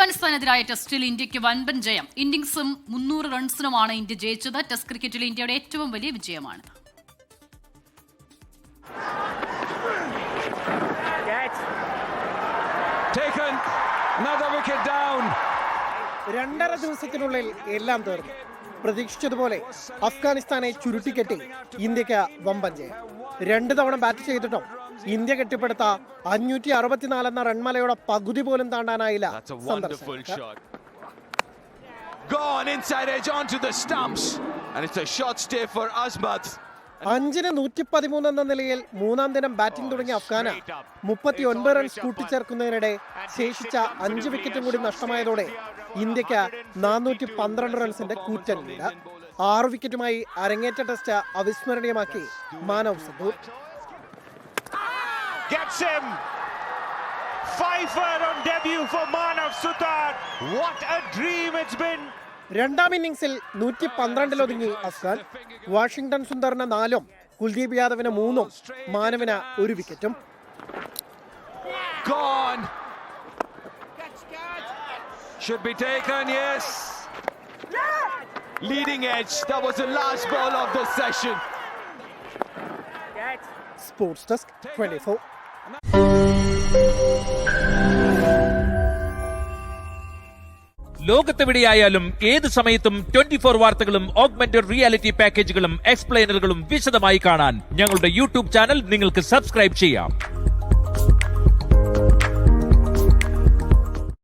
അഫ്ഗാനിസ്ഥാനെതിരായ ടെസ്റ്റിൽ ഇന്ത്യക്ക് വൻപൻ ജയം. ഇന്നിംഗ്സും 300 റൺസിനുമാണ് ഇന്ത്യ ജയിച്ചത്. ടെസ്റ്റ് ക്രിക്കറ്റിൽ ഇന്ത്യയുടെ ഏറ്റവും വലിയ വിജയമാണ്. രണ്ടര ദിവസത്തിനുള്ളിൽ എല്ലാം തീർന്നു. പ്രതീക്ഷിച്ചതുപോലെ അഫ്ഗാനിസ്ഥാനെ ചുരുട്ടിക്കെട്ടി ഇന്ത്യക്ക് വമ്പൻ ജയം. 2 തവണ ബാറ്റ് ചെയ്തിട്ടും ഇന്ത്യ കെട്ടിപ്പടുത്ത 564 എന്ന റൺമലയുടെ പകുതി പോലും താണ്ടാനായില്ല. 5-ന് 113 എന്ന നിലയിൽ 3-ാം ദിനം ബാറ്റിംഗ് തുടങ്ങിയ അഫ്ഗാന 39 റൺസ് കൂട്ടിച്ചേർക്കുന്നതിനിടെ ശേഷിച്ച 5 വിക്കറ്റും കൂടി നഷ്ടമായതോടെ ഇന്ത്യക്ക് 412 റൺസിന്റെ കൂറ്റൻ ലീഡ്. 6 വിക്കറ്റുമായി അരങ്ങേറ്റ ടെസ്റ്റ് അവിസ്മരണീയമാക്കി Manav Suthar. Gets him. Fifer on debut for Manav Sutar. What a dream it's been. രണ്ടാം ഇന്നിംഗ്സിൽ 112 ഒതുങ്ങി അഫ്ഗാൻ. വാഷിംഗ്ടൺ സുന്ദറിന് 4-ഉം കുൽദീപ് യാദവിന് 3-ഉം മാനവിന് 1 വിക്കറ്റും. Gone. Should be taken, yes. Leading edge. That was the last ball of the session. Sports desk 24. ലോകത്തെവിടെയായാലും ഏത് സമയത്തും 24 വാർത്തകളും augmented reality പാക്കേജുകളും എക്സ്പ്ലെയിനറുകളും വിശദമായി കാണാൻ ഞങ്ങളുടെ യൂട്യൂബ് ചാനൽ നിങ്ങൾക്ക് സബ്സ്ക്രൈബ് ചെയ്യാം.